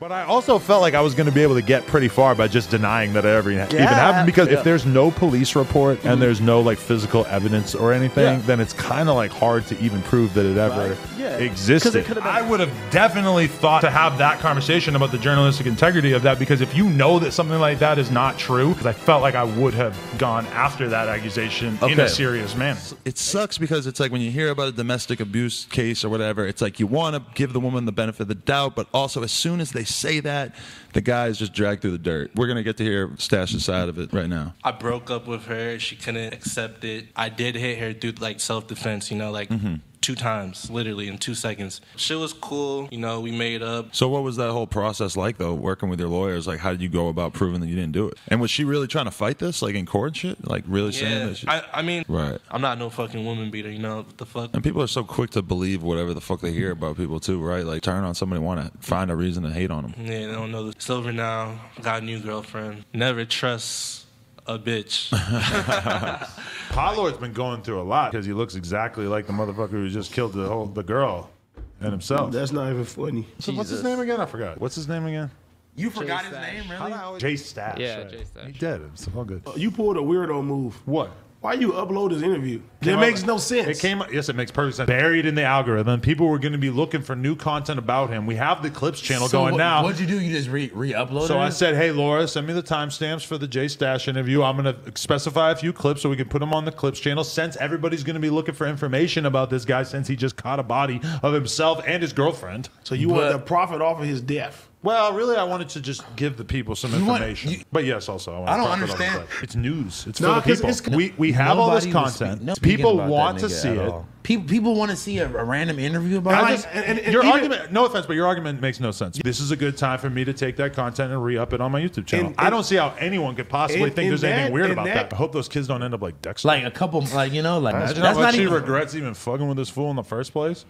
But I also felt like I was going to be able to get pretty far by just denying that it ever even happened. Because if there's no police report and there's no like physical evidence or anything, then it's kind of like hard to even prove that it ever existed. I would have definitely thought to have that conversation about the journalistic integrity of that, because if you know that something like that is not true, because I felt like I would have gone after that accusation in a serious manner. It sucks because it's like when you hear about a domestic abuse case or whatever, it's like you want to give the woman the benefit of the doubt, but also as soon as they say that, the guy is just dragged through the dirt. We're going to get to hear Stash's side of it right now. I broke up with her. She couldn't accept it. I did hit her through like self-defense, you know, like 2 times, literally in 2 seconds. Shit was cool. You know, we made up. So what was that whole process like, though, working with your lawyers? Like, how did you go about proving that you didn't do it? And was she really trying to fight this, like in court and shit? Like, really saying that she... I mean, right. I'm not no fucking woman beater, you know? What the fuck? And people are so quick to believe whatever the fuck they hear about people, too, right? Like, turn on somebody, want to find a reason to hate on them. Yeah, they don't know. It's over now. Got a new girlfriend. Never trust a bitch. Pot Lord's been going through a lot because he looks exactly like the motherfucker who just killed the girl and himself. That's not even funny. So what's his name again? I forgot. What's his name again? You forgot his name, really? Jay Stash. Yeah, right. Jay Stash. He did. It's all good. You pulled a weirdo move. What? Why you upload his interview? It makes no sense. It came. Yes, it makes perfect sense. Buried in the algorithm, people were going to be looking for new content about him. We have the clips channel going now. What'd you do? You just re-uploaded So it? I said, hey, Laura, send me the timestamps for the Jay Stash interview. I'm going to specify a few clips so we can put them on the clips channel, since everybody's going to be looking for information about this guy, since he just caught a body of himself and his girlfriend. So you want to profit off of his death? Well, really, I wanted to just give the people some information. But yes, also, I don't understand. It's news. It's for the people. We have all this content. People want to see it. People want to see a random interview about it. Your argument, no offense, but your argument makes no sense. This is a good time for me to take that content and re-up it on my YouTube channel. I don't see how anyone could possibly think there's anything weird about that. I hope those kids don't end up like Dexter. Like a couple, like, you know, like that's not even. She regrets even fucking with this fool in the first place.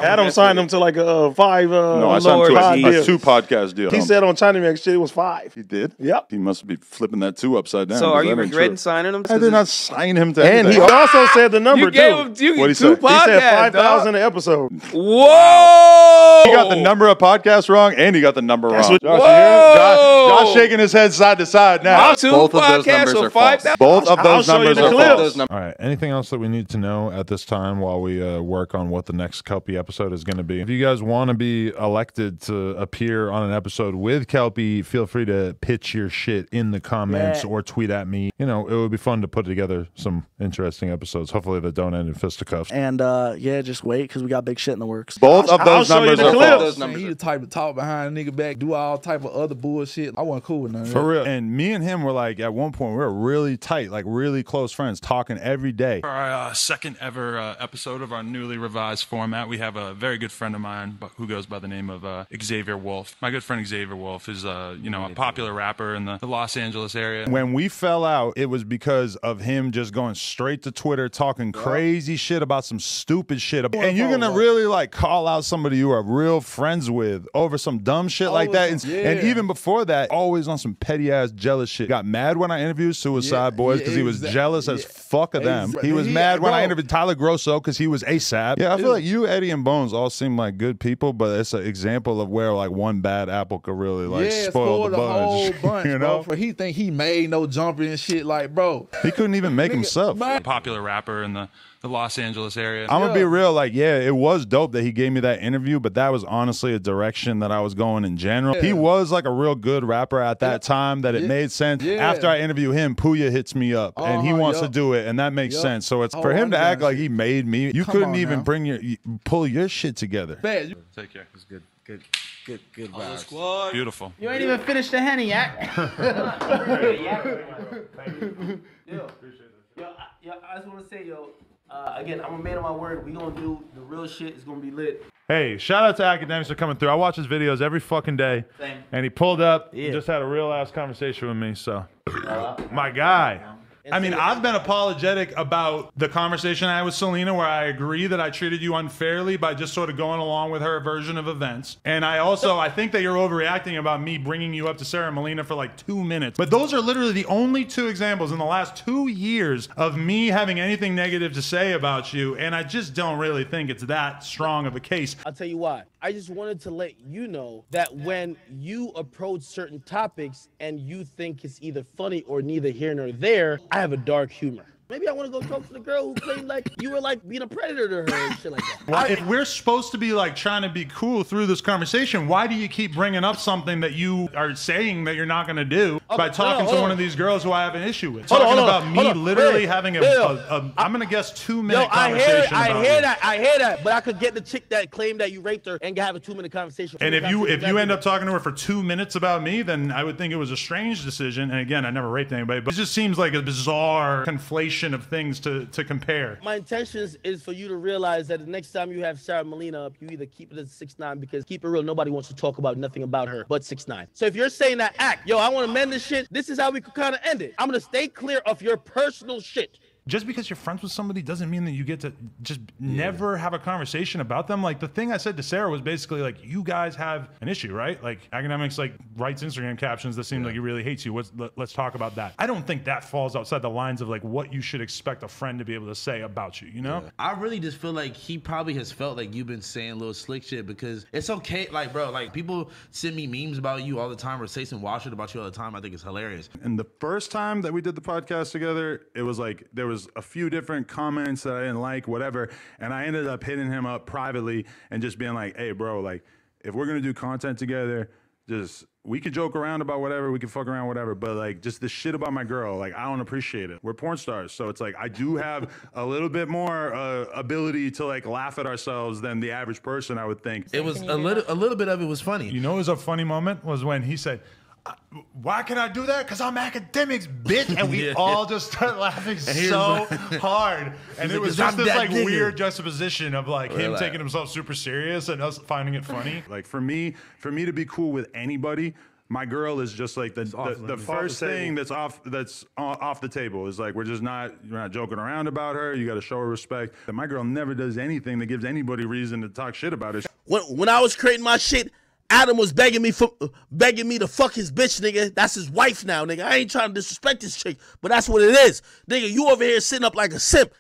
Adam signed him to like a 5. No, I signed him to a 2 podcast deal. He said on China Mix shit it was 5. He did. Yep. He must be flipping that 2 upside down. So are you regretting signing him? I did not sign him to anything. And he also said the number too. What he said? He said 5,000 an episode. Whoa! He got the number of podcasts wrong, and he got the number wrong. What, Josh shaking his head side to side now. Both of those numbers are false. Both of those numbers are false. All right. Anything else that we need to know at this time while we work on what the next Kelpie episode is going to be? If you guys want to be elected to appear on an episode with Kelpie, feel free to pitch your shit in the comments or tweet at me. You know, it would be fun to put together some interesting episodes. Hopefully that don't end in fisticuffs. And yeah, just wait because we got big shit in the works. Both of those numbers are false. He the type to talk behind a nigga back, do all type of other bullshit. I wasn't cool with none of that. For real. And me and him were like, at one point, we were really tight, like really close friends, talking every day. For our second ever episode of our newly revised format, we have a very good friend of mine who goes by the name of Xavier Wolf. My good friend Xavier Wolf is you know, a popular rapper in the Los Angeles area. When we fell out, it was because of him just going straight to Twitter, talking crazy shit about some stupid shit. And you're going to really like call out somebody you are real friends with over some dumb shit like that. And even before that, always on some petty ass jealous shit. Got mad when I interviewed Suicide Boys because he was jealous as fuck of them. He was mad when I interviewed Tyler Grosso because he was ASAP. Yeah, I feel like you, Eddie, and Bones all seem like good people, but it's an example of where like one bad apple could really like spoil the whole bunch. bunch, You know? bro. He think he made no jumper and shit, like, bro. He couldn't even make himself. A popular rapper in the Los Angeles area. I'm gonna be real, like, yeah, it was dope that he gave me that interview, but that was honestly a direction that I was going in general. He was like a real good rapper at that time that it made sense. After I interview him, Puya hits me up and he wants to do it, and that makes sense. So it's for him to act like he made me. You couldn't even pull your shit together. Take care. It's good vibes. Squad. Beautiful. You ain't even finished the Henny yet. Yo, I just want to say, again, I'm a man of my word. We gonna do the real shit. It's gonna be lit. Hey, shout out to Akademiks for coming through. I watch his videos every fucking day. Same. And he pulled up and just had a real ass conversation with me. So, my guy. I mean, I've been apologetic about the conversation I had with Selena, where I agree that I treated you unfairly by just sort of going along with her version of events. And I think that you're overreacting about me bringing you up to Sarah Molina for like 2 minutes. But those are literally the only 2 examples in the last 2 years of me having anything negative to say about you. And I just don't really think it's that strong of a case. I'll tell you why. I just wanted to let you know that when you approach certain topics and you think it's either funny or neither here nor there, I have a dark humor. Maybe I want to go talk to the girl who claimed like you were like being a predator to her and shit like that. Well, if we're supposed to be like trying to be cool through this conversation, why do you keep bringing up something that you are saying that you're not going to do by talking to one of these girls who I have an issue with? Talking about me literally having I'm going to guess 2-minute conversation I hear that, but I could get the chick that claimed that you raped her and have a 2-minute conversation. And if you end up talking to her for 2 minutes about me, then I would think it was a strange decision. And again, I never raped anybody, but it just seems like a bizarre conflation of things to compare. My intention is for you to realize that the next time you have Sarah Molina up, you either keep it at 6'9", because keep it real, nobody wants to talk about nothing about her but 6'9". So if you're saying that act, yo, I want to mend this shit, this is how we could kind of end it. I'm going to stay clear of your personal shit. Just because you're friends with somebody doesn't mean that you get to just never have a conversation about them. Like the thing I said to Sarah was basically like, you guys have an issue, right? Like Academics like writes Instagram captions that seem like he really hates you. Let's talk about that. I don't think that falls outside the lines of like what you should expect a friend to be able to say about you, you know? Yeah. I really just feel like he probably has felt like you've been saying little slick shit, because it's okay. Like, bro, like people send me memes about you all the time or say some wild shit about you all the time. I think it's hilarious. And the first time that we did the podcast together, it was like there was a few different comments that I didn't like, whatever, and I ended up hitting him up privately and just being like, hey, bro, like, if we're gonna do content together, just we could joke around about whatever, we could fuck around whatever, but like just the shit about my girl, like I don't appreciate it. We're porn stars, so it's like I do have a little bit more ability to like laugh at ourselves than the average person, I would think. It was a little bit of it was funny. You know, it was a funny moment was when he said, why can I do that? Because I'm academics, bitch. And we all just started laughing so hard. And it was just this like weird juxtaposition of like him taking himself super serious and us finding it funny. Like for me to be cool with anybody, my girl is just like the first thing that's off the table is like we're not joking around about her. You got to show her respect. And my girl never does anything that gives anybody reason to talk shit about her. When I was creating my shit, Adam was begging me to fuck his bitch, nigga. That's his wife now, nigga. I ain't trying to disrespect this chick, but that's what it is. Nigga, you over here sitting up like a simp.